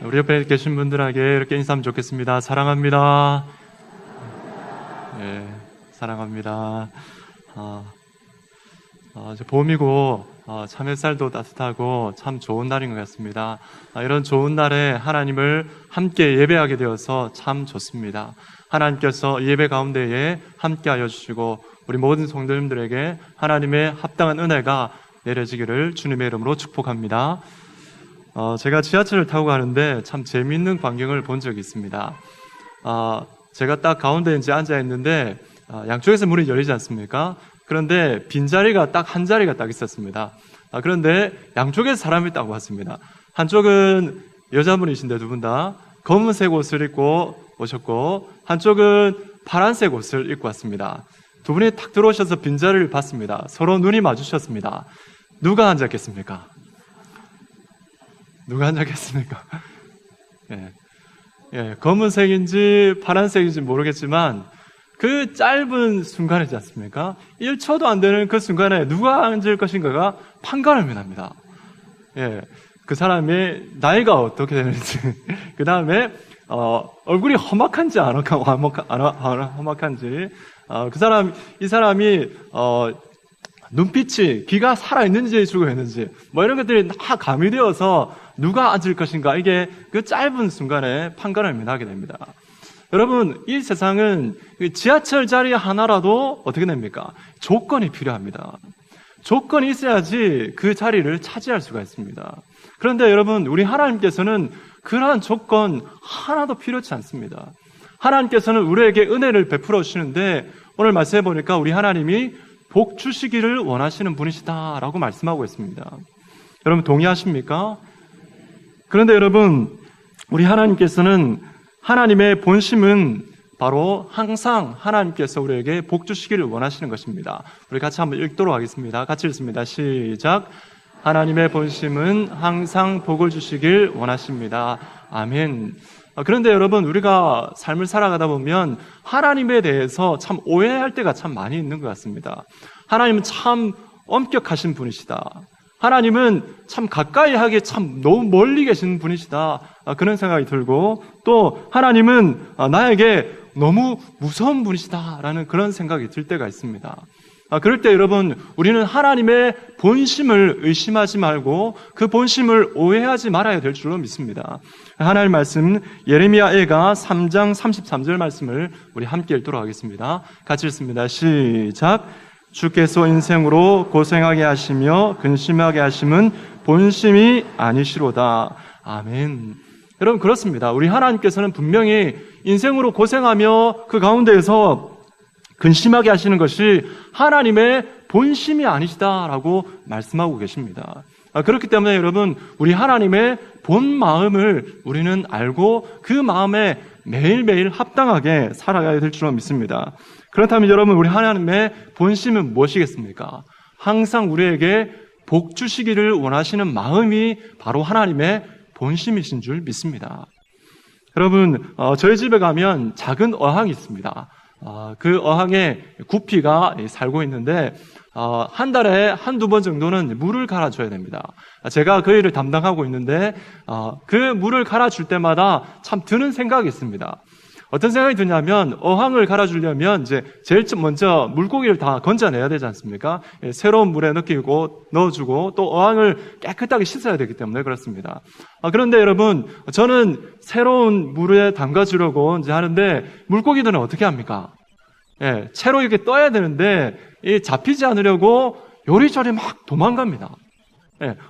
우리 옆에 계신 분들에게 이렇게 인사하면 좋겠습니다. 사랑합니다. 예, 사랑합니다. 이제 봄이고 참 햇살도 따뜻하고 참 좋은 날인 것 같습니다. 이런 좋은 날에 하나님을 함께 예배하게 되어서 참 좋습니다. 하나님께서 예배 가운데에 함께하여 주시고 우리 모든 성도님들에게 하나님의 합당한 은혜가 내려지기를 주님의 이름으로 축복합니다. 제가 지하철을 타고 가는데 참 재미있는 광경을 본 적이 있습니다. 제가 딱 가운데 이제 앉아 있는데 양쪽에서 문이 열리지 않습니까? 그런데 빈자리가 딱 한 자리가 딱 있었습니다. 그런데 양쪽에서 사람이 딱 왔습니다. 한쪽은 여자분이신데 두 분 다 검은색 옷을 입고 오셨고 한쪽은 파란색 옷을 입고 왔습니다. 두 분이 딱 들어오셔서 빈자리를 봤습니다. 서로 눈이 마주쳤습니다. 누가 앉았겠습니까? 누가 앉았겠습니까? 검은색인지 파란색인지 모르겠지만 그 짧은 순간이지 않습니까? 1초도 안 되는 그 순간에 누가 앉을 것인가가 판가름이 납니다. 그 사람의 나이가 어떻게 되는지, 그 다음에 얼굴이 험악한지 안 험악한지, 이 사람이 눈빛이 귀가 살아있는지 죽어있는지 뭐 이런 것들이 다 가미되어서 누가 앉을 것인가, 이게 그 짧은 순간에 판가름이 나게 됩니다. 여러분, 이 세상은 지하철 자리 하나라도 어떻게 됩니까? 조건이 필요합니다. 조건이 있어야지 그 자리를 차지할 수가 있습니다. 그런데 여러분, 우리 하나님께서는 그러한 조건 하나도 필요치 않습니다. 하나님께서는 우리에게 은혜를 베풀어 주시는데 오늘 말씀해 보니까 우리 하나님이 복 주시기를 원하시는 분이시다라고 말씀하고 있습니다. 여러분 동의하십니까? 그런데 여러분, 우리 하나님께서는 하나님의 본심은 바로 항상 하나님께서 우리에게 복 주시기를 원하시는 것입니다. 우리 같이 한번 읽도록 하겠습니다. 같이 읽습니다. 시작. 하나님의 본심은 항상 복을 주시길 원하십니다. 아멘. 그런데 여러분, 우리가 삶을 살아가다 보면 하나님에 대해서 참 오해할 때가 참 많이 있는 것 같습니다. 하나님은 참 엄격하신 분이시다. 하나님은 참 가까이 하기에 참 너무 멀리 계신 분이시다. 그런 생각이 들고, 또 하나님은 나에게 너무 무서운 분이시다라는 그런 생각이 들 때가 있습니다. 그럴 때 여러분, 우리는 하나님의 본심을 의심하지 말고 그 본심을 오해하지 말아야 될 줄로 믿습니다. 하나님 말씀, 예레미야애가 3장 33절 말씀을 우리 함께 읽도록 하겠습니다. 같이 읽습니다. 시작. 주께서 인생으로 고생하게 하시며 근심하게 하심은 본심이 아니시로다. 아멘. 여러분, 그렇습니다. 우리 하나님께서는 분명히 인생으로 고생하며 그 가운데에서 근심하게 하시는 것이 하나님의 본심이 아니시다라고 말씀하고 계십니다. 그렇기 때문에 여러분, 우리 하나님의 본 마음을 우리는 알고 그 마음에 매일매일 합당하게 살아가야 될 줄로 믿습니다. 그렇다면 여러분, 우리 하나님의 본심은 무엇이겠습니까? 항상 우리에게 복 주시기를 원하시는 마음이 바로 하나님의 본심이신 줄 믿습니다. 여러분, 저희 집에 가면 작은 어항이 있습니다. 그 어항에 구피가 살고 있는데 한 달에 한두 번 정도는 물을 갈아줘야 됩니다. 제가 그 일을 담당하고 있는데 그 물을 갈아줄 때마다 참 드는 생각이 있습니다. 어떤 생각이 드냐면, 어항을 갈아주려면 이제 제일 먼저 물고기를 다 건져내야 되지 않습니까? 새로운 물에 넣어주고 또 어항을 깨끗하게 씻어야 되기 때문에 그렇습니다. 그런데 여러분, 저는 새로운 물에 담가주려고 이제 하는데 물고기들은 어떻게 합니까? 채로 이렇게 떠야 되는데 잡히지 않으려고 요리조리 막 도망갑니다.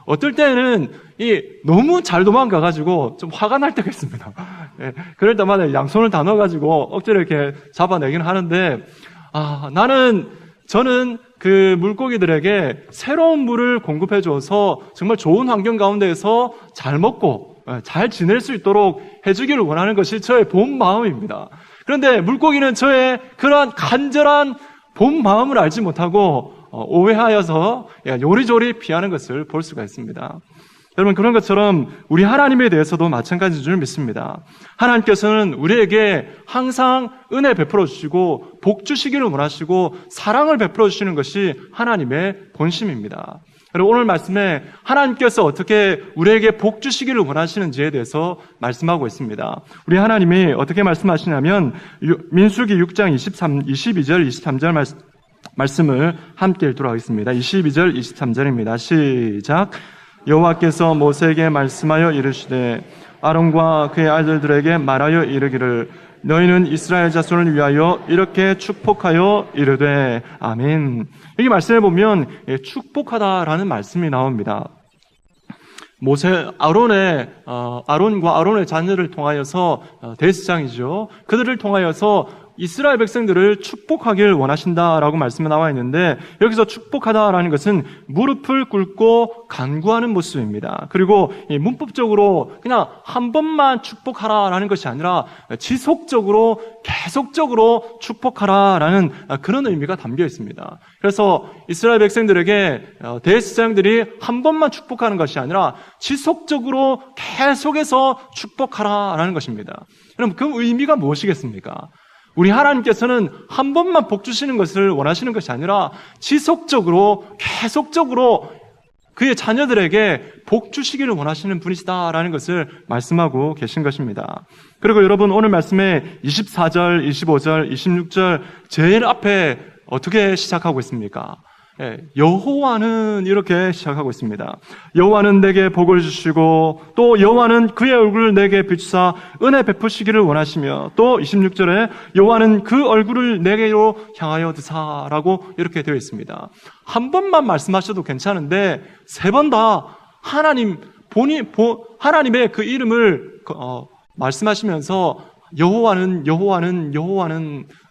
어떨 때는 너무 잘 도망가가지고 좀 화가 날 때가 있습니다. 그럴 때마다 양손을 다 넣어가지고 억지로 이렇게 잡아내긴 하는데, 저는 그 물고기들에게 새로운 물을 공급해줘서 정말 좋은 환경 가운데에서 잘 먹고 잘 지낼 수 있도록 해주기를 원하는 것이 저의 본 마음입니다. 그런데 물고기는 저의 그러한 간절한 본 마음을 알지 못하고 오해하여서 요리조리 피하는 것을 볼 수가 있습니다. 여러분, 그런 것처럼 우리 하나님에 대해서도 마찬가지인 줄 믿습니다. 하나님께서는 우리에게 항상 은혜 베풀어 주시고 복 주시기를 원하시고 사랑을 베풀어 주시는 것이 하나님의 본심입니다. 여러분, 오늘 말씀에 하나님께서 어떻게 우리에게 복 주시기를 원하시는지에 대해서 말씀하고 있습니다. 우리 하나님이 어떻게 말씀하시냐면 민수기 6장 22절 23절 말씀을 함께 읽도록 하겠습니다. 22절 23절입니다. 시작. 여호와께서 모세에게 말씀하여 이르시되 아론과 그의 아들들에게 말하여 이르기를 너희는 이스라엘 자손을 위하여 이렇게 축복하여 이르되 아멘. 이 말씀에 보면 축복하다라는 말씀이 나옵니다. 아론과 아론의 자녀를 통하여서 대제사장이죠. 그들을 통하여서 이스라엘 백성들을 축복하길 원하신다라고 말씀이 나와 있는데, 여기서 축복하다라는 것은 무릎을 꿇고 간구하는 모습입니다. 그리고 문법적으로 그냥 한 번만 축복하라라는 것이 아니라 지속적으로 계속적으로 축복하라라는 그런 의미가 담겨 있습니다. 그래서 이스라엘 백성들에게 대제사장들이 한 번만 축복하는 것이 아니라 지속적으로 계속해서 축복하라라는 것입니다. 그럼 그 의미가 무엇이겠습니까? 우리 하나님께서는 한 번만 복 주시는 것을 원하시는 것이 아니라 지속적으로 계속적으로 그의 자녀들에게 복 주시기를 원하시는 분이시다라는 것을 말씀하고 계신 것입니다. 그리고 여러분, 오늘 말씀에 24절, 25절, 26절 제일 앞에 어떻게 시작하고 있습니까? 여호와는 이렇게 시작하고 있습니다. 여호와는 내게 복을 주시고 또 여호와는 그의 얼굴을 내게 비추사 은혜 베푸시기를 원하시며 또 26절에 여호와는 그 얼굴을 내게로 향하여 드사라고 이렇게 되어 있습니다. 한 번만 말씀하셔도 괜찮은데 세 번 다 하나님의 그 이름을 말씀하시면서 여호와는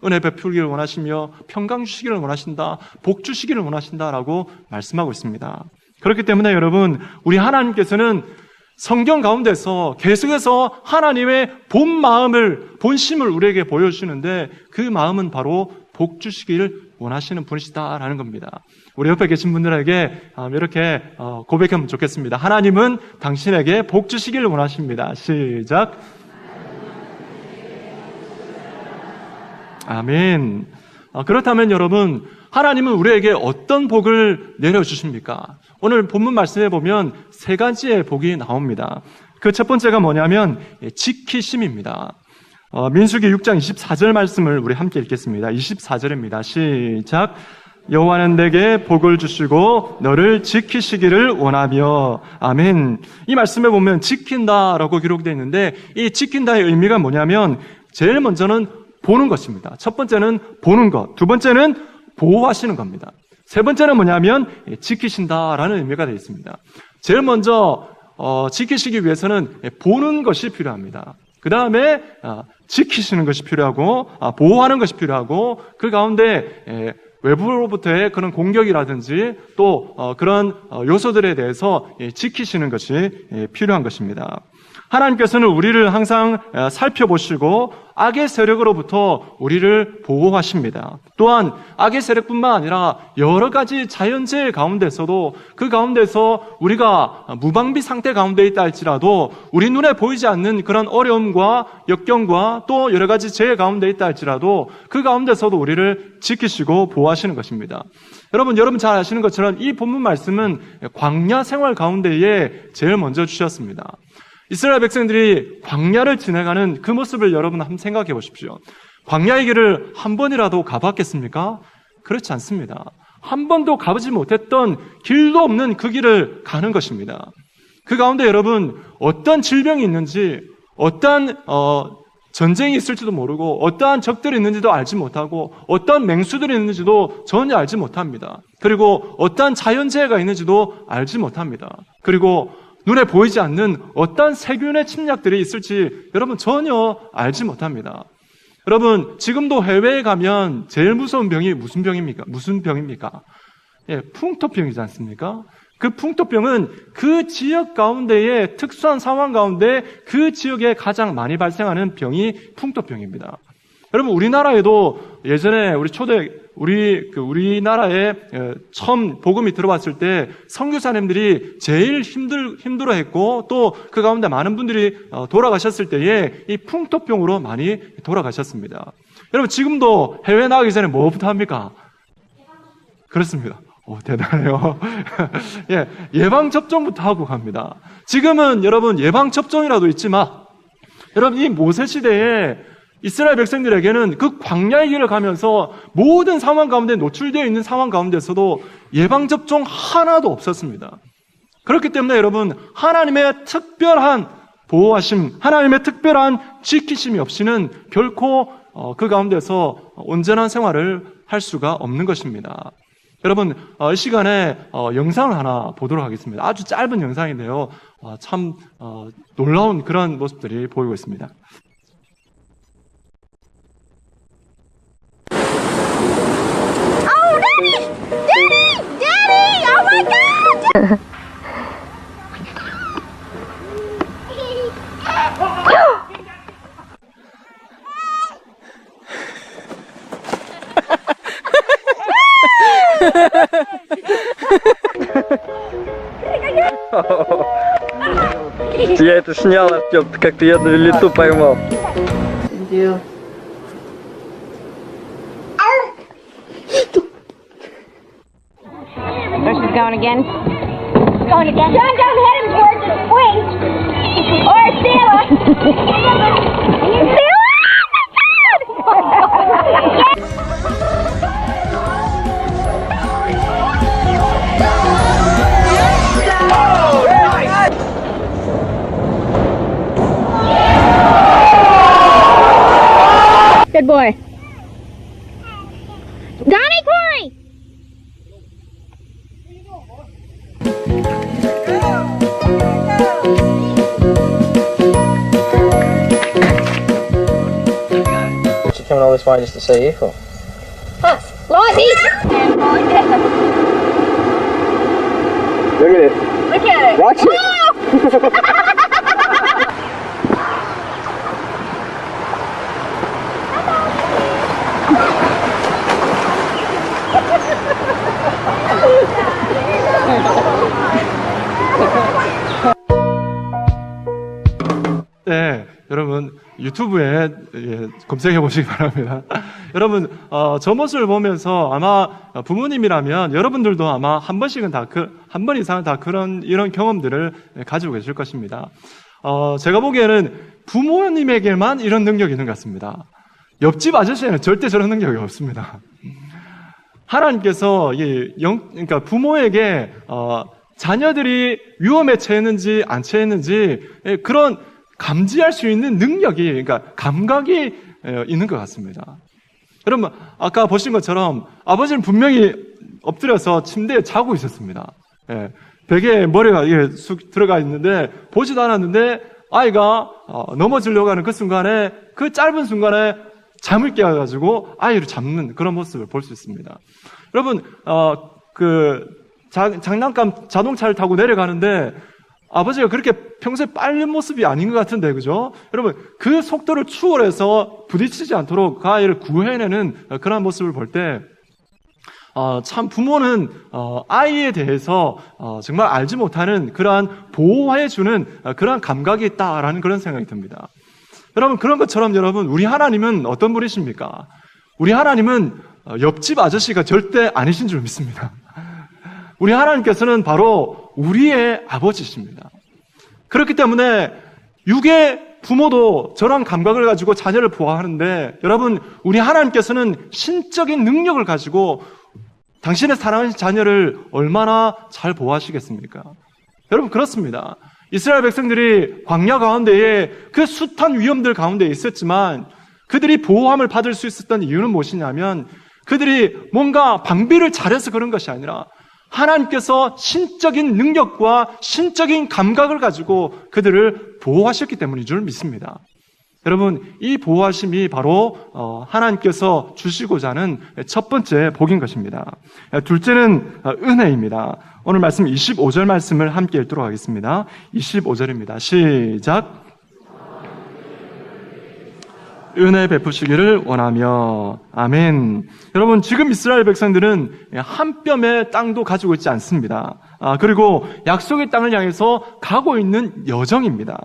은혜 베풀기를 원하시며 평강 주시기를 원하신다, 복 주시기를 원하신다라고 말씀하고 있습니다. 그렇기 때문에 여러분, 우리 하나님께서는 성경 가운데서 계속해서 하나님의 본심을 우리에게 보여주시는데, 그 마음은 바로 복 주시기를 원하시는 분이시다라는 겁니다. 우리 옆에 계신 분들에게 이렇게 고백하면 좋겠습니다. 하나님은 당신에게 복 주시기를 원하십니다. 시작. 아멘. 그렇다면 여러분, 하나님은 우리에게 어떤 복을 내려주십니까? 오늘 본문 말씀에 보면 세 가지의 복이 나옵니다. 그 첫 번째가 뭐냐면 지키심입니다. 민수기 6장 24절 말씀을 우리 함께 읽겠습니다. 24절입니다. 시작. 여호와는 내게 복을 주시고 너를 지키시기를 원하며 아멘. 이 말씀에 보면 지킨다라고 기록되어 있는데, 이 지킨다의 의미가 뭐냐면 제일 먼저는 보는 것입니다. 첫 번째는 보는 것, 두 번째는 보호하시는 겁니다. 세 번째는 뭐냐면 지키신다라는 의미가 되어 있습니다. 제일 먼저 지키시기 위해서는 보는 것이 필요합니다. 그 다음에 지키시는 것이 필요하고 보호하는 것이 필요하고, 그 가운데 외부로부터의 그런 공격이라든지 또 그런 요소들에 대해서 지키시는 것이 필요한 것입니다. 하나님께서는 우리를 항상 살펴보시고 악의 세력으로부터 우리를 보호하십니다. 또한 악의 세력뿐만 아니라 여러 가지 자연재해 가운데서도 그 가운데서 우리가 무방비 상태 가운데 있다 할지라도 우리 눈에 보이지 않는 그런 어려움과 역경과 또 여러 가지 재해 가운데 있다 할지라도 그 가운데서도 우리를 지키시고 보호하시는 것입니다. 여러분 잘 아시는 것처럼 이 본문 말씀은 광야 생활 가운데에 제일 먼저 주셨습니다. 이스라엘 백성들이 광야를 지나가는 그 모습을 여러분 한번 생각해 보십시오. 광야의 길을 한 번이라도 가봤겠습니까? 그렇지 않습니다. 한 번도 가보지 못했던 길도 없는 그 길을 가는 것입니다. 그 가운데 여러분 어떤 질병이 있는지, 어떤 전쟁이 있을지도 모르고, 어떠한 적들이 있는지도 알지 못하고, 어떤 맹수들이 있는지도 전혀 알지 못합니다. 그리고 어떠한 자연재해가 있는지도 알지 못합니다. 그리고 눈에 보이지 않는 어떤 세균의 침략들이 있을지 여러분 전혀 알지 못합니다. 여러분 지금도 해외에 가면 제일 무서운 병이 무슨 병입니까? 풍토병이지 않습니까? 그 풍토병은 그 지역 가운데의 특수한 상황 가운데 그 지역에 가장 많이 발생하는 병이 풍토병입니다. 여러분 우리나라에도 예전에 우리나라에 처음 복음이 들어왔을 때 선교사님들이 제일 힘들어했고 또 그 가운데 많은 분들이 돌아가셨을 때에 이 풍토병으로 많이 돌아가셨습니다. 여러분 지금도 해외 나가기 전에 뭐부터 합니까? 그렇습니다. 대단해요. 예, 예방접종부터 하고 갑니다. 지금은 여러분 예방접종이라도 있지만, 여러분 이 모세 시대에 이스라엘 백성들에게는 그 광야의 길을 가면서 모든 상황 가운데 노출되어 있는 상황 가운데서도 예방접종 하나도 없었습니다. 그렇기 때문에 여러분, 하나님의 특별한 보호하심, 하나님의 특별한 지키심이 없이는 결코 그 가운데서 온전한 생활을 할 수가 없는 것입니다. 여러분, 이 시간에 영상을 하나 보도록 하겠습니다. 아주 짧은 영상인데요. 참 놀라운 그런 모습들이 보이고 있습니다. Oh, Daddy! Daddy! Daddy! Oh my God! Я это снял, Артем, как-то я на лету поймал. There she's going again. Going again. John, don't hit him towards his wings. Or Stella. Stella! Good boy. Donnie Corey! She coming all this way just to see you for? Us. Lozzie! Look at it. Look at it. Watch it. 네, 여러분 유튜브에 검색해 보시기 바랍니다. 여러분 저 모습을 보면서 아마 부모님이라면 여러분들도 아마 한 번씩은 한 번 이상은 다 이런 경험들을 가지고 계실 것입니다. 제가 보기에는 부모님에게만 이런 능력이 있는 것 같습니다. 옆집 아저씨에는 절대 저런 능력이 없습니다. 하나님께서 그러니까 부모에게 자녀들이 위험에 처했는지 안 처했는지 그런 감지할 수 있는 능력이, 그러니까 감각이 있는 것 같습니다. 여러분, 아까 보신 것처럼 아버지는 분명히 엎드려서 침대에 자고 있었습니다. 베개에 머리가 쑥 들어가 있는데 보지도 않았는데 아이가 넘어지려고 하는 그 순간에, 그 짧은 순간에 잠을 깨워가지고 아이를 잡는 그런 모습을 볼 수 있습니다. 여러분, 장난감 자동차를 타고 내려가는데 아버지가 그렇게 평소에 빠른 모습이 아닌 것 같은데, 그죠? 여러분, 그 속도를 추월해서 부딪히지 않도록 그 아이를 구해내는 그런 모습을 볼 때, 참 부모는 아이에 대해서 정말 알지 못하는 그러한 보호해주는 그러한 감각이 있다라는 그런 생각이 듭니다. 여러분, 그런 것처럼 여러분, 우리 하나님은 어떤 분이십니까? 우리 하나님은 옆집 아저씨가 절대 아니신 줄 믿습니다. 우리 하나님께서는 바로 우리의 아버지십니다. 그렇기 때문에 육의 부모도 저런 감각을 가지고 자녀를 보호하는데, 여러분, 우리 하나님께서는 신적인 능력을 가지고 당신의 사랑하는 자녀를 얼마나 잘 보호하시겠습니까? 여러분, 그렇습니다. 이스라엘 백성들이 광야 가운데에 그 숱한 위험들 가운데 있었지만 그들이 보호함을 받을 수 있었던 이유는 무엇이냐면, 그들이 뭔가 방비를 잘해서 그런 것이 아니라 하나님께서 신적인 능력과 신적인 감각을 가지고 그들을 보호하셨기 때문인 줄 믿습니다. 여러분, 이 보호하심이 바로 하나님께서 주시고자 하는 첫 번째 복인 것입니다. 둘째는 은혜입니다. 오늘 말씀 25절 말씀을 함께 읽도록 하겠습니다. 25절입니다. 시작. 은혜 베푸시기를 원하며. 아멘. 여러분, 지금 이스라엘 백성들은 한 뼘의 땅도 가지고 있지 않습니다. 그리고 약속의 땅을 향해서 가고 있는 여정입니다.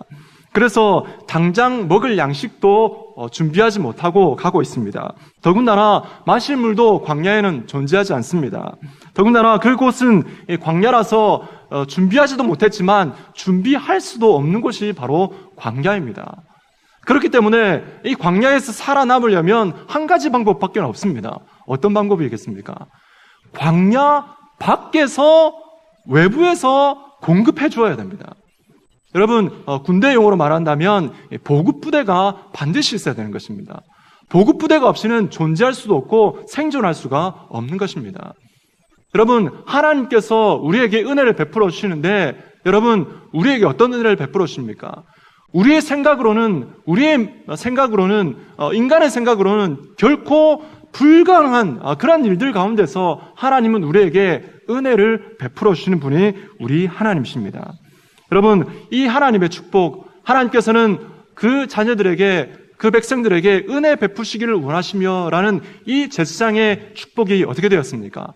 그래서 당장 먹을 양식도 준비하지 못하고 가고 있습니다. 더군다나 마실 물도 광야에는 존재하지 않습니다. 더군다나 그곳은 광야라서 준비하지도 못했지만 준비할 수도 없는 곳이 바로 광야입니다. 그렇기 때문에 이 광야에서 살아남으려면 한 가지 방법밖에 없습니다. 어떤 방법이겠습니까? 광야 밖에서 외부에서 공급해 주어야 됩니다. 여러분, 군대 용어로 말한다면 보급부대가 반드시 있어야 되는 것입니다. 보급부대가 없이는 존재할 수도 없고 생존할 수가 없는 것입니다. 여러분, 하나님께서 우리에게 은혜를 베풀어 주시는데 여러분, 우리에게 어떤 은혜를 베풀어 주십니까? 우리의 생각으로는 인간의 생각으로는 결코 불가능한 그런 일들 가운데서 하나님은 우리에게 은혜를 베풀어 주시는 분이 우리 하나님이십니다. 여러분, 이 하나님의 축복, 하나님께서는 그 자녀들에게, 그 백성들에게 은혜 베푸시기를 원하시며 라는 이 제사장의 축복이 어떻게 되었습니까?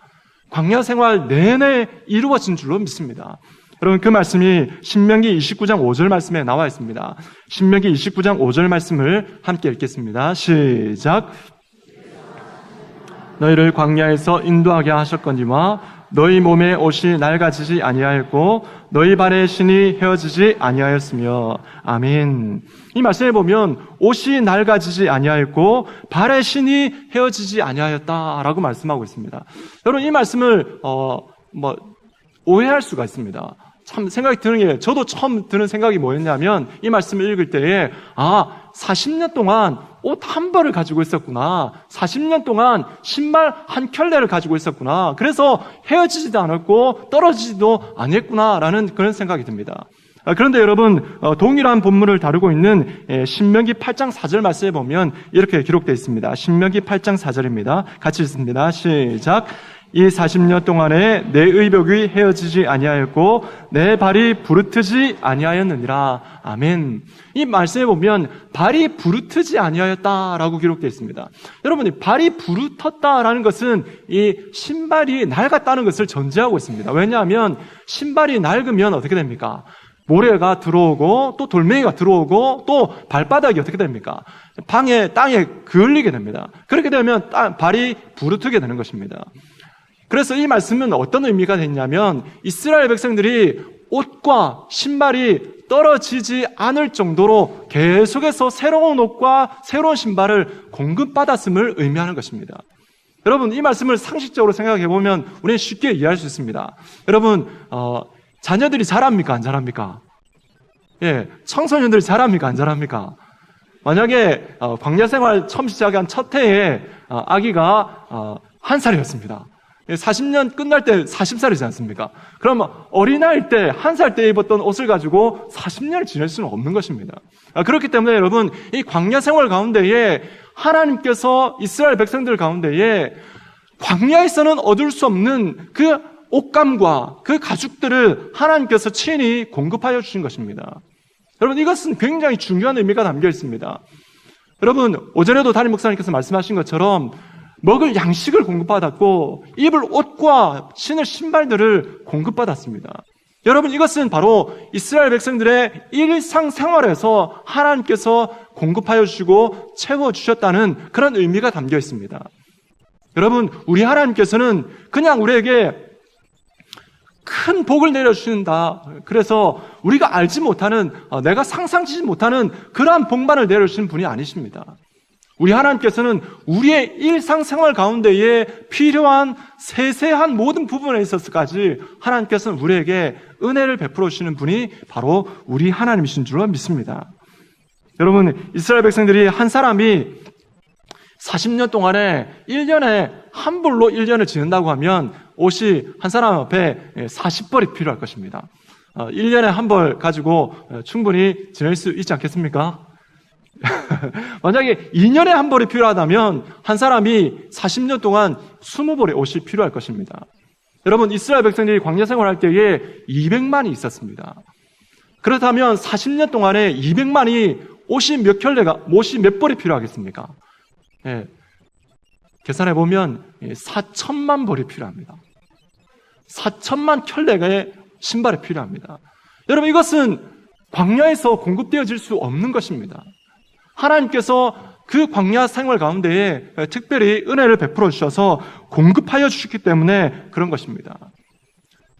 광야 생활 내내 이루어진 줄로 믿습니다. 여러분, 그 말씀이 신명기 29장 5절 말씀에 나와 있습니다. 신명기 29장 5절 말씀을 함께 읽겠습니다. 시작. 너희를 광야에서 인도하게 하셨거니와 너희 몸에 옷이 낡아지지 아니하였고 너희 발의 신이 헤어지지 아니하였으며. 아멘. 이 말씀에 보면 옷이 낡아지지 아니하였고 발의 신이 헤어지지 아니하였다라고 말씀하고 있습니다. 여러분, 이 말씀을 오해할 수가 있습니다. 참 생각이 드는 게, 저도 처음 드는 생각이 뭐였냐면 이 말씀을 읽을 때에 40년 동안 옷 한 벌을 가지고 있었구나, 40년 동안 신발 한 켤레를 가지고 있었구나, 그래서 헤어지지도 않았고 떨어지지도 않았구나라는 그런 생각이 듭니다. 그런데 여러분, 동일한 본문을 다루고 있는 신명기 8장 4절 말씀에 보면 이렇게 기록되어 있습니다. 신명기 8장 4절입니다. 같이 읽습니다. 시작. 이 40년 동안에 내 의복이 헤어지지 아니하였고 내 발이 부르트지 아니하였느니라. 아멘. 이 말씀에 보면 발이 부르트지 아니하였다라고 기록되어 있습니다. 여러분이 발이 부르텄다라는 것은 이 신발이 낡았다는 것을 전제하고 있습니다. 왜냐하면 신발이 낡으면 어떻게 됩니까? 모래가 들어오고 또 돌멩이가 들어오고 또 발바닥이 어떻게 됩니까? 땅에 그을리게 됩니다. 그렇게 되면 발이 부르트게 되는 것입니다. 그래서 이 말씀은 어떤 의미가 됐냐면 이스라엘 백성들이 옷과 신발이 떨어지지 않을 정도로 계속해서 새로운 옷과 새로운 신발을 공급받았음을 의미하는 것입니다. 여러분, 이 말씀을 상식적으로 생각해 보면 우리는 쉽게 이해할 수 있습니다. 여러분, 자녀들이 잘합니까? 안 잘합니까? 예, 청소년들이 잘합니까? 안 잘합니까? 만약에 광야 생활 처음 시작한 첫 해에 아기가 1살이었습니다. 40년 끝날 때 40살이지 않습니까? 그러면 어린아이일 때 1살 때 입었던 옷을 가지고 40년을 지낼 수는 없는 것입니다. 그렇기 때문에 여러분, 이 광야 생활 가운데에 하나님께서 이스라엘 백성들 가운데에 광야에서는 얻을 수 없는 그 옷감과 그 가죽들을 하나님께서 친히 공급하여 주신 것입니다. 여러분, 이것은 굉장히 중요한 의미가 담겨 있습니다. 여러분, 오전에도 담임 목사님께서 말씀하신 것처럼 먹을 양식을 공급받았고 입을 옷과 신을 신발들을 공급받았습니다. 여러분, 이것은 바로 이스라엘 백성들의 일상생활에서 하나님께서 공급하여 주시고 채워주셨다는 그런 의미가 담겨 있습니다. 여러분, 우리 하나님께서는 그냥 우리에게 큰 복을 내려주신다. 그래서 우리가 알지 못하는, 내가 상상치 못하는 그러한 복만을 내려주시는 분이 아니십니다. 우리 하나님께서는 우리의 일상생활 가운데에 필요한 세세한 모든 부분에 있어서까지 하나님께서는 우리에게 은혜를 베풀어 주시는 분이 바로 우리 하나님이신 줄로 믿습니다. 여러분, 이스라엘 백성들이 한 사람이 40년 동안에 1년에 한 벌로 1년을 지낸다고 하면 옷이 한 사람 앞에 40벌이 필요할 것입니다. 1년에 한 벌 가지고 충분히 지낼 수 있지 않겠습니까? 만약에 2년에 한 벌이 필요하다면 한 사람이 40년 동안 20벌의 옷이 필요할 것입니다. 여러분, 이스라엘 백성들이 광야 생활할 때에 200만이 있었습니다. 그렇다면 40년 동안에 200만이 옷이 몇 벌이 필요하겠습니까? 예, 계산해 보면 4천만 벌이 필요합니다. 4천만 켤레의 신발이 필요합니다. 여러분, 이것은 광야에서 공급되어질 수 없는 것입니다. 하나님께서 그 광야 생활 가운데에 특별히 은혜를 베풀어 주셔서 공급하여 주셨기 때문에 그런 것입니다.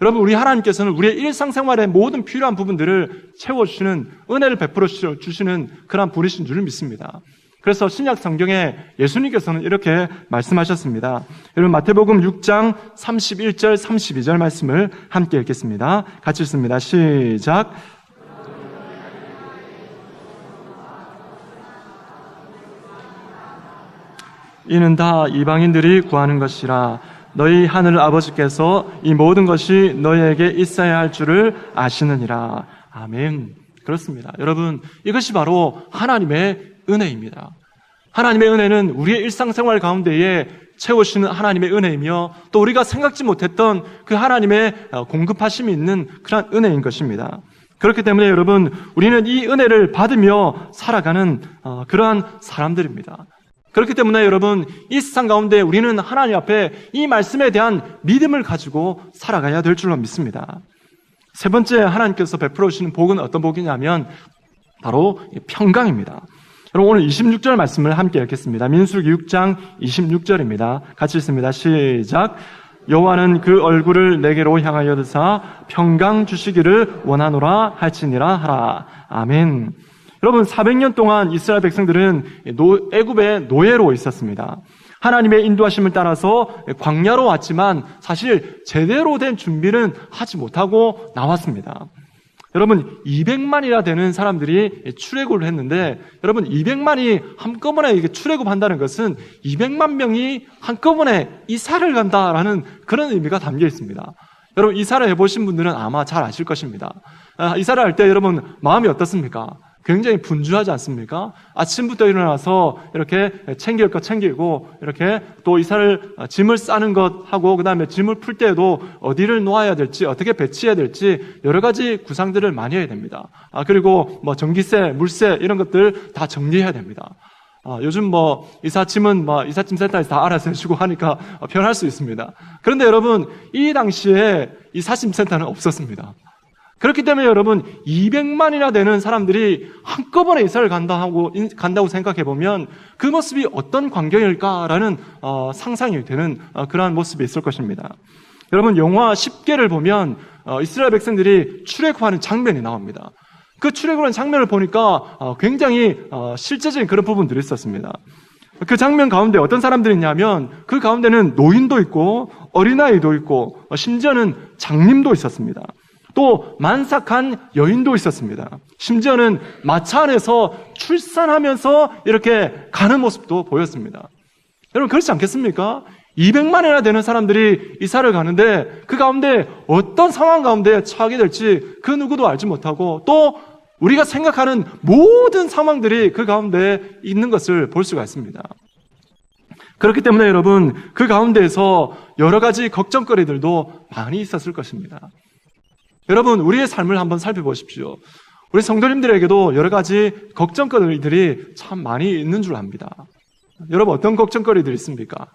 여러분, 우리 하나님께서는 우리의 일상생활의 모든 필요한 부분들을 채워주시는, 은혜를 베풀어 주시는 그런 분이신 줄 믿습니다. 그래서 신약 성경에 예수님께서는 이렇게 말씀하셨습니다. 여러분, 마태복음 6장 31절 32절 말씀을 함께 읽겠습니다. 같이 읽습니다. 시작. 이는 다 이방인들이 구하는 것이라. 너희 하늘 아버지께서 이 모든 것이 너희에게 있어야 할 줄을 아시느니라. 아멘. 그렇습니다. 여러분, 이것이 바로 하나님의 은혜입니다. 하나님의 은혜는 우리의 일상생활 가운데에 채우시는 하나님의 은혜이며, 또 우리가 생각지 못했던 그 하나님의 공급하심이 있는 그런 은혜인 것입니다. 그렇기 때문에 여러분, 우리는 이 은혜를 받으며 살아가는 그러한 사람들입니다. 그렇기 때문에 여러분, 이 세상 가운데 우리는 하나님 앞에 이 말씀에 대한 믿음을 가지고 살아가야 될 줄로 믿습니다. 세 번째, 하나님께서 베풀어 주시는 복은 어떤 복이냐면 바로 평강입니다. 여러분, 오늘 26절 말씀을 함께 읽겠습니다. 민수기 6장 26절입니다. 같이 읽습니다. 시작. 여호와는 그 얼굴을 내게로 향하여 드사 평강 주시기를 원하노라 할지니라 하라. 아멘. 여러분, 400년 동안 이스라엘 백성들은 애굽의 노예로 있었습니다. 하나님의 인도하심을 따라서 광야로 왔지만 사실 제대로 된 준비는 하지 못하고 나왔습니다. 여러분, 200만이나 되는 사람들이 출애굽을 했는데, 여러분, 200만이 한꺼번에 이게 출애굽한다는 것은 200만 명이 한꺼번에 이사를 간다라는 그런 의미가 담겨 있습니다. 여러분, 이사를 해보신 분들은 아마 잘 아실 것입니다. 이사를 할 때 여러분 마음이 어떻습니까? 굉장히 분주하지 않습니까? 아침부터 일어나서 이렇게 챙길 것 챙기고, 이렇게 또 이사를 짐을 싸는 것 하고, 그 다음에 짐을 풀 때에도 어디를 놓아야 될지, 어떻게 배치해야 될지 여러 가지 구상들을 많이 해야 됩니다. 그리고 뭐 전기세, 물세 이런 것들 다 정리해야 됩니다. 요즘 뭐 이삿짐은 뭐 이삿짐 센터에서 다 알아서 해주고 하니까 편할 수 있습니다. 그런데 여러분, 이 당시에 이삿짐 센터는 없었습니다. 그렇기 때문에 여러분, 200만이나 되는 사람들이 한꺼번에 이사를 간다고 생각해 보면 그 모습이 어떤 광경일까라는 상상이 되는 그러한 모습이 있을 것입니다. 여러분, 영화 10개를 보면 이스라엘 백성들이 출애굽하는 장면이 나옵니다. 그 출애굽하는 장면을 보니까 굉장히 실제적인 그런 부분들이 있었습니다. 그 장면 가운데 어떤 사람들이 있냐면, 그 가운데는 노인도 있고 어린아이도 있고 심지어는 장님도 있었습니다. 또 만삭한 여인도 있었습니다. 심지어는 마차 안에서 출산하면서 이렇게 가는 모습도 보였습니다. 여러분, 그렇지 않겠습니까? 200만이나 되는 사람들이 이사를 가는데 그 가운데 어떤 상황 가운데 처하게 될지 그 누구도 알지 못하고, 또 우리가 생각하는 모든 상황들이 그 가운데 있는 것을 볼 수가 있습니다. 그렇기 때문에 여러분, 그 가운데에서 여러 가지 걱정거리들도 많이 있었을 것입니다. 여러분, 우리의 삶을 한번 살펴보십시오. 우리 성도님들에게도 여러 가지 걱정거리들이 참 많이 있는 줄 압니다. 여러분, 어떤 걱정거리들이 있습니까?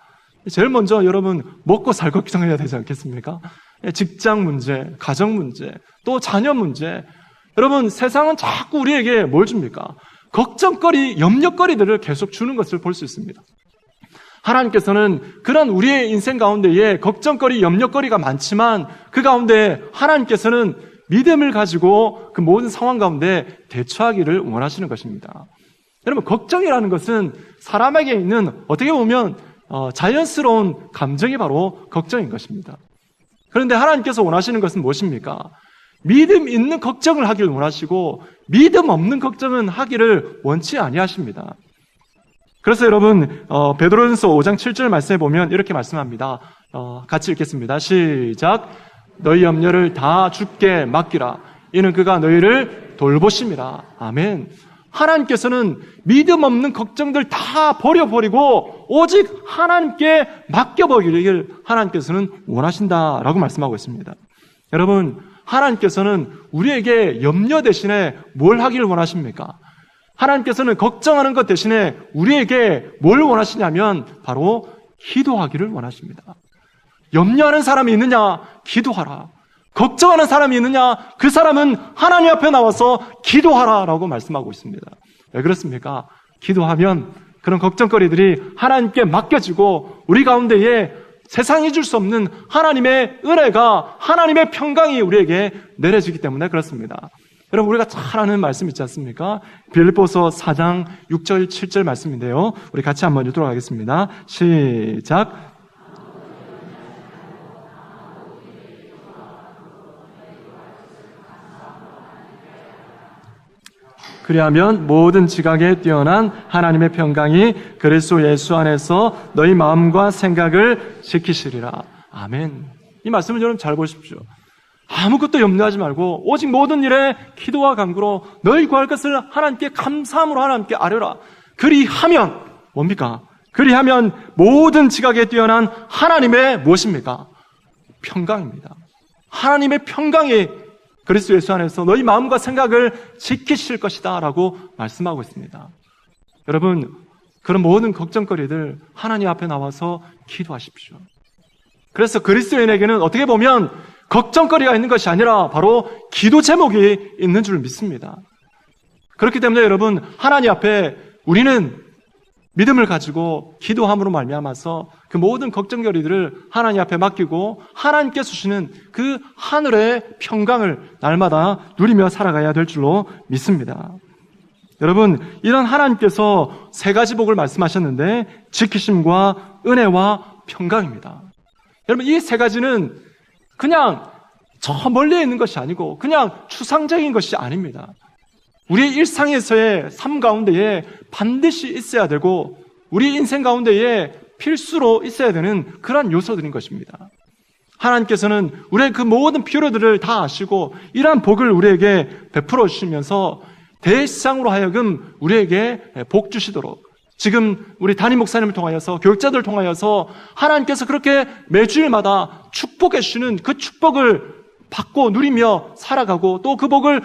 제일 먼저 여러분, 먹고 살 걱정해야 되지 않겠습니까? 직장 문제, 가정 문제, 또 자녀 문제. 여러분, 세상은 자꾸 우리에게 뭘 줍니까? 걱정거리, 염려거리들을 계속 주는 것을 볼 수 있습니다. 하나님께서는 그런 우리의 인생 가운데에 걱정거리, 염려거리가 많지만 그 가운데 하나님께서는 믿음을 가지고 그 모든 상황 가운데 대처하기를 원하시는 것입니다. 여러분, 걱정이라는 것은 사람에게 있는 어떻게 보면 자연스러운 감정이 바로 걱정인 것입니다. 그런데 하나님께서 원하시는 것은 무엇입니까? 믿음 있는 걱정을 하기를 원하시고 믿음 없는 걱정은 하기를 원치 아니하십니다. 그래서 여러분, 베드로전서 5장 7절 말씀에 보면 이렇게 말씀합니다. 같이 읽겠습니다. 시작. 너희 염려를 다 주께 맡기라. 이는 그가 너희를 돌보심이라. 아멘. 하나님께서는 믿음 없는 걱정들 다 버려버리고 오직 하나님께 맡겨버리길 하나님께서는 원하신다라고 말씀하고 있습니다. 여러분, 하나님께서는 우리에게 염려 대신에 뭘 하기를 원하십니까? 하나님께서는 걱정하는 것 대신에 우리에게 뭘 원하시냐면 바로 기도하기를 원하십니다. 염려하는 사람이 있느냐? 기도하라. 걱정하는 사람이 있느냐? 그 사람은 하나님 앞에 나와서 기도하라라고 말씀하고 있습니다. 왜 그렇습니까? 기도하면 그런 걱정거리들이 하나님께 맡겨지고 우리 가운데에 세상이 줄 수 없는 하나님의 은혜가, 하나님의 평강이 우리에게 내려지기 때문에 그렇습니다. 여러분, 우리가 잘 아는 말씀 있지 않습니까? 빌립보서 4장 6절 7절 말씀인데요. 우리 같이 한번 읽도록 하겠습니다. 시작. 그리하면 모든 지각에 뛰어난 하나님의 평강이 그리스도 예수 안에서 너희 마음과 생각을 지키시리라. 아멘. 이 말씀을 여러분 잘 보십시오. 아무것도 염려하지 말고 오직 모든 일에 기도와 간구로 너희 구할 것을 하나님께 감사함으로 하나님께 아뢰라. 그리하면 뭡니까? 그리하면 모든 지각에 뛰어난 하나님의 무엇입니까? 평강입니다. 하나님의 평강이 그리스도 예수 안에서 너희 마음과 생각을 지키실 것이다 라고 말씀하고 있습니다. 여러분, 그런 모든 걱정거리들 하나님 앞에 나와서 기도하십시오. 그래서 그리스도인에게는 어떻게 보면 걱정거리가 있는 것이 아니라 바로 기도 제목이 있는 줄 믿습니다. 그렇기 때문에 여러분, 하나님 앞에 우리는 믿음을 가지고 기도함으로 말미암아서 그 모든 걱정거리들을 하나님 앞에 맡기고 하나님께 주시는 그 하늘의 평강을 날마다 누리며 살아가야 될 줄로 믿습니다. 여러분, 이런 하나님께서 세 가지 복을 말씀하셨는데 지키심과 은혜와 평강입니다. 여러분, 이 세 가지는 그냥 저 멀리에 있는 것이 아니고 그냥 추상적인 것이 아닙니다. 우리의 일상에서의 삶 가운데에 반드시 있어야 되고 우리 인생 가운데에 필수로 있어야 되는 그러한 요소들인 것입니다. 하나님께서는 우리의 그 모든 필요들을 다 아시고 이러한 복을 우리에게 베풀어 주시면서 대상으로 하여금 우리에게 복 주시도록 지금 우리 담임 목사님을 통하여서 교육자들을 통하여서 하나님께서 그렇게 매주일마다 축복해 주시는 그 축복을 받고 누리며 살아가고 또 그 복을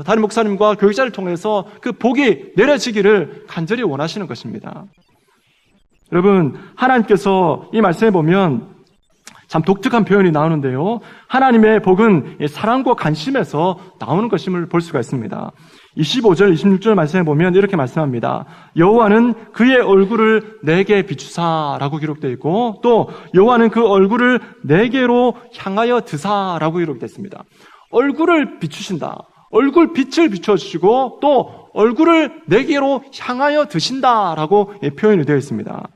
담임 목사님과 교육자를 통해서 그 복이 내려지기를 간절히 원하시는 것입니다. 여러분, 하나님께서 이 말씀에 보면 참 독특한 표현이 나오는데요. 하나님의 복은 사랑과 관심에서 나오는 것임을 볼 수가 있습니다. 25절, 26절 말씀에 보면 이렇게 말씀합니다. 여호와는 그의 얼굴을 내게 비추사라고 기록되어 있고 또 여호와는 그 얼굴을 내게로 향하여 드사라고 기록되어 있습니다. 얼굴을 비추신다. 얼굴 빛을 비춰주시고 또 얼굴을 내게로 향하여 드신다라고 표현이 되어 있습니다.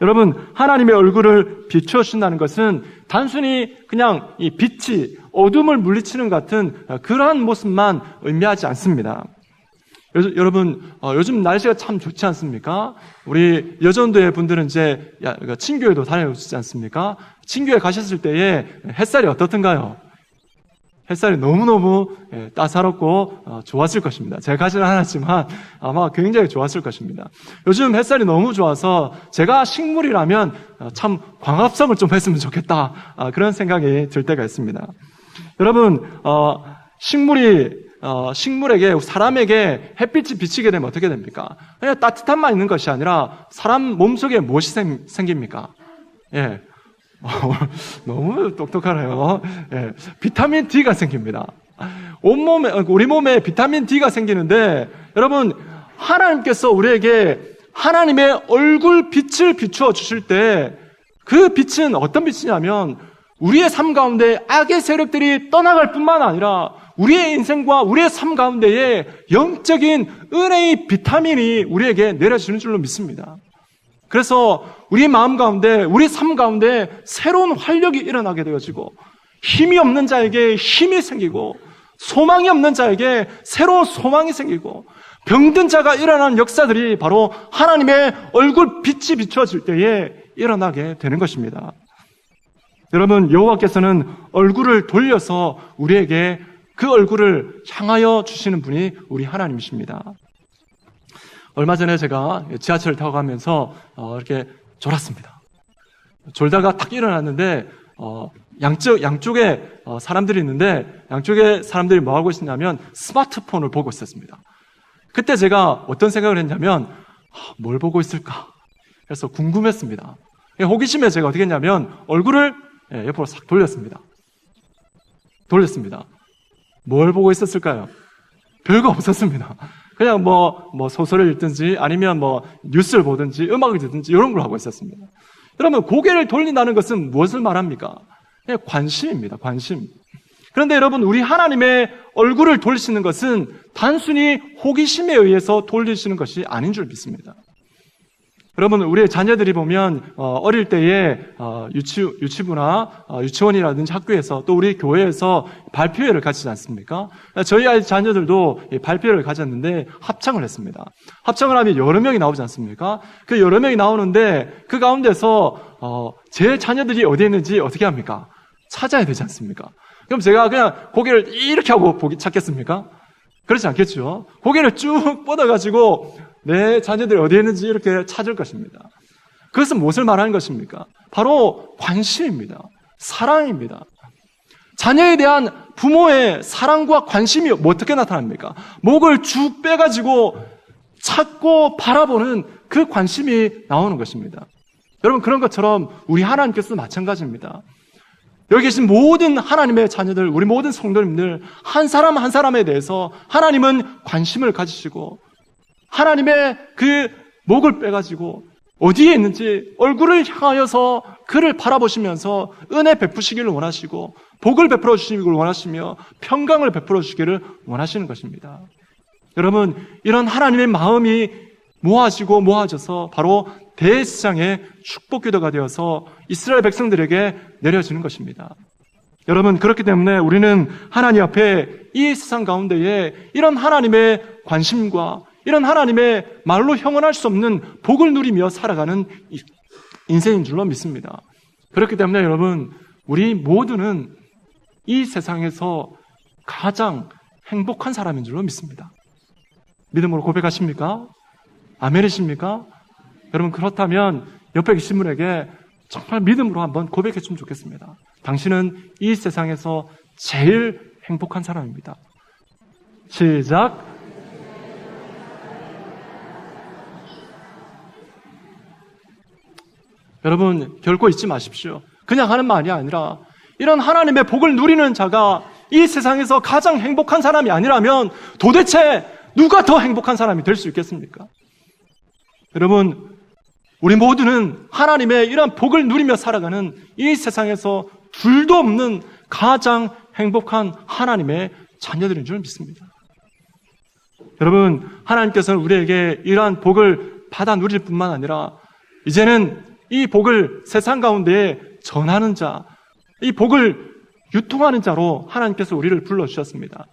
여러분, 하나님의 얼굴을 비춰주신다는 것은 단순히 그냥 이 빛이 어둠을 물리치는 같은 그러한 모습만 의미하지 않습니다. 여러분, 요즘 날씨가 참 좋지 않습니까? 우리 여전도의 분들은 이제 친교회도 다녀오시지 않습니까? 친교회 가셨을 때에 햇살이 어떻던가요? 햇살이 너무너무 따사롭고 좋았을 것입니다. 제가 가지는 않았지만 아마 굉장히 좋았을 것입니다. 요즘 햇살이 너무 좋아서 제가 식물이라면 참 광합성을 좀 했으면 좋겠다, 그런 생각이 들 때가 있습니다. 여러분, 식물에게, 사람에게 햇빛이 비치게 되면 어떻게 됩니까? 그냥 따뜻함만 있는 것이 아니라 사람 몸속에 무엇이 생깁니까? 예. 너무 똑똑하네요. 예. 비타민 D가 생깁니다. 우리 몸에 비타민 D가 생기는데, 여러분, 하나님께서 우리에게 하나님의 얼굴 빛을 비추어 주실 때 그 빛은 어떤 빛이냐면 우리의 삶 가운데 악의 세력들이 떠나갈 뿐만 아니라 우리의 인생과 우리의 삶 가운데에 영적인 은혜의 비타민이 우리에게 내려지는 줄로 믿습니다. 그래서 우리 마음 가운데, 우리 삶 가운데 새로운 활력이 일어나게 되어지고 힘이 없는 자에게 힘이 생기고 소망이 없는 자에게 새로운 소망이 생기고 병든 자가 일어나는 역사들이 바로 하나님의 얼굴 빛이 비추어질 때에 일어나게 되는 것입니다. 여러분, 여호와께서는 얼굴을 돌려서 우리에게 그 얼굴을 향하여 주시는 분이 우리 하나님이십니다. 얼마 전에 제가 지하철을 타고 가면서 이렇게 졸았습니다. 졸다가 탁 일어났는데 양쪽에 사람들이 있는데 양쪽에 사람들이 뭐 하고 있었냐면 스마트폰을 보고 있었습니다. 그때 제가 어떤 생각을 했냐면 뭘 보고 있을까? 그래서 궁금했습니다. 호기심에 제가 어떻게 했냐면 얼굴을 옆으로 싹 돌렸습니다. 돌렸습니다. 뭘 보고 있었을까요? 별거 없었습니다. 그냥 뭐 소설을 읽든지 아니면 뭐 뉴스를 보든지 음악을 듣든지 이런 걸 하고 있었습니다. 여러분, 고개를 돌린다는 것은 무엇을 말합니까? 그냥 관심입니다. 관심. 그런데 여러분, 우리 하나님의 얼굴을 돌리시는 것은 단순히 호기심에 의해서 돌리시는 것이 아닌 줄 믿습니다. 여러분, 우리의 자녀들이 보면 어릴 때에 유치부나 유치원이라든지 학교에서 또 우리 교회에서 발표회를 가지지 않습니까? 저희 아이 자녀들도 발표회를 가졌는데 합창을 했습니다. 합창을 하면 여러 명이 나오지 않습니까? 그 여러 명이 나오는데 그 가운데서 제 자녀들이 어디에 있는지 어떻게 합니까? 찾아야 되지 않습니까? 그럼 제가 그냥 고개를 이렇게 하고 찾겠습니까? 그렇지 않겠죠. 고개를 쭉 뻗어가지고 내 자녀들이 어디에 있는지 이렇게 찾을 것입니다. 그것은 무엇을 말하는 것입니까? 바로 관심입니다. 사랑입니다. 자녀에 대한 부모의 사랑과 관심이 어떻게 나타납니까? 목을 쭉 빼가지고 찾고 바라보는 그 관심이 나오는 것입니다. 여러분, 그런 것처럼 우리 하나님께서도 마찬가지입니다. 여기 계신 모든 하나님의 자녀들, 우리 모든 성도님들, 한 사람 한 사람에 대해서 하나님은 관심을 가지시고 하나님의 그 목을 빼가지고 어디에 있는지 얼굴을 향하여서 그를 바라보시면서 은혜 베푸시기를 원하시고 복을 베풀어 주시기를 원하시며 평강을 베풀어 주시기를 원하시는 것입니다. 여러분, 이런 하나님의 마음이 모아져서 바로 대제사장의 축복 기도가 되어서 이스라엘 백성들에게 내려지는 것입니다. 여러분, 그렇기 때문에 우리는 하나님 앞에 이 세상 가운데에 이런 하나님의 관심과 이런 하나님의 말로 형언할 수 없는 복을 누리며 살아가는 인생인 줄로 믿습니다. 그렇기 때문에 여러분, 우리 모두는 이 세상에서 가장 행복한 사람인 줄로 믿습니다. 믿음으로 고백하십니까? 아멘이십니까? 여러분, 그렇다면 옆에 계신 분에게 정말 믿음으로 한번 고백했으면 좋겠습니다. 당신은 이 세상에서 제일 행복한 사람입니다. 시작. 여러분, 결코 잊지 마십시오. 그냥 하는 말이 아니라 이런 하나님의 복을 누리는 자가 이 세상에서 가장 행복한 사람이 아니라면 도대체 누가 더 행복한 사람이 될 수 있겠습니까? 여러분, 우리 모두는 하나님의 이런 복을 누리며 살아가는 이 세상에서 둘도 없는 가장 행복한 하나님의 자녀들인 줄 믿습니다. 여러분, 하나님께서는 우리에게 이러한 복을 받아 누릴 뿐만 아니라 이제는 이 복을 세상 가운데에 전하는 자, 이 복을 유통하는 자로 하나님께서 우리를 불러주셨습니다.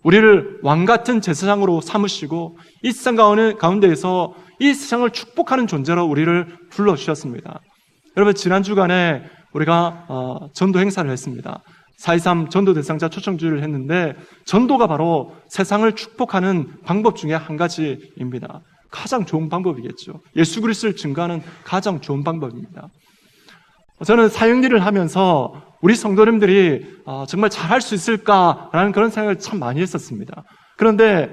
우리를 왕같은 제사장으로 삼으시고 이 세상 가운데에서 이 세상을 축복하는 존재로 우리를 불러주셨습니다. 여러분, 지난 주간에 우리가 전도 행사를 했습니다. 4.23 전도 대상자 초청주의를 했는데 전도가 바로 세상을 축복하는 방법 중에 한 가지입니다. 가장 좋은 방법이겠죠. 예수 그리스도를 증거하는 가장 좋은 방법입니다. 저는 사역일을 하면서 우리 성도님들이 정말 잘할 수 있을까라는 그런 생각을 참 많이 했었습니다. 그런데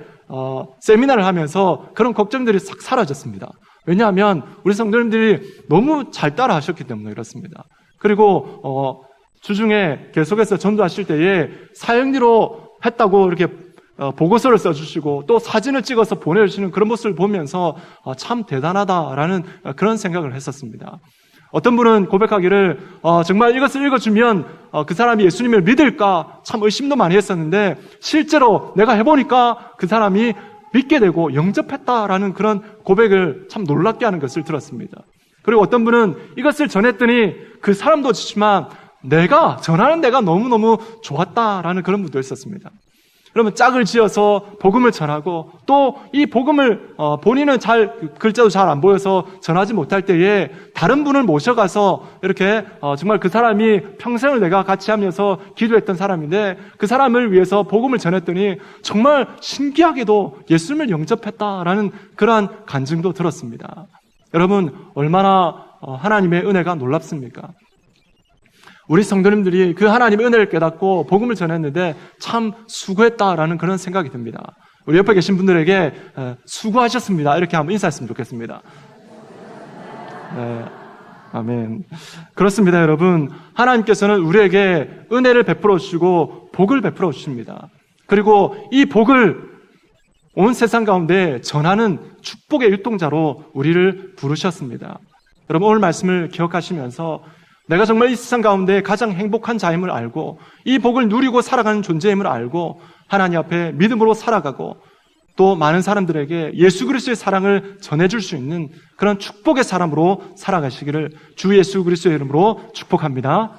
세미나를 하면서 그런 걱정들이 싹 사라졌습니다. 왜냐하면 우리 성도님들이 너무 잘 따라 하셨기 때문에 그렇습니다. 그리고 주중에 계속해서 전도하실 때에 사역리로 했다고 이렇게 보고서를 써주시고 또 사진을 찍어서 보내주시는 그런 모습을 보면서 참 대단하다라는 그런 생각을 했었습니다. 어떤 분은 고백하기를 정말 이것을 읽어주면 그 사람이 예수님을 믿을까 참 의심도 많이 했었는데 실제로 내가 해보니까 그 사람이 믿게 되고 영접했다라는 그런 고백을 참 놀랍게 하는 것을 들었습니다. 그리고 어떤 분은 이것을 전했더니 그 사람도 좋지만 전하는 내가 너무너무 좋았다라는 그런 분도 있었습니다. 그러면 짝을 지어서 복음을 전하고 또 이 복음을 본인은 글자도 잘 안 보여서 전하지 못할 때에 다른 분을 모셔가서 이렇게 정말 그 사람이 평생을 내가 같이 하면서 기도했던 사람인데 그 사람을 위해서 복음을 전했더니 정말 신기하게도 예수님을 영접했다라는 그러한 간증도 들었습니다. 여러분, 얼마나 하나님의 은혜가 놀랍습니까? 우리 성도님들이 그 하나님의 은혜를 깨닫고 복음을 전했는데 참 수고했다라는 그런 생각이 듭니다. 우리 옆에 계신 분들에게 수고하셨습니다 이렇게 한번 인사했으면 좋겠습니다. 네. 아멘. 그렇습니다, 여러분. 하나님께서는 우리에게 은혜를 베풀어 주시고 복을 베풀어 주십니다. 그리고 이 복을 온 세상 가운데 전하는 축복의 율동자로 우리를 부르셨습니다. 여러분, 오늘 말씀을 기억하시면서 내가 정말 이 세상 가운데 가장 행복한 자임을 알고 이 복을 누리고 살아가는 존재임을 알고 하나님 앞에 믿음으로 살아가고 또 많은 사람들에게 예수 그리스도의 사랑을 전해줄 수 있는 그런 축복의 사람으로 살아가시기를 주 예수 그리스도의 이름으로 축복합니다.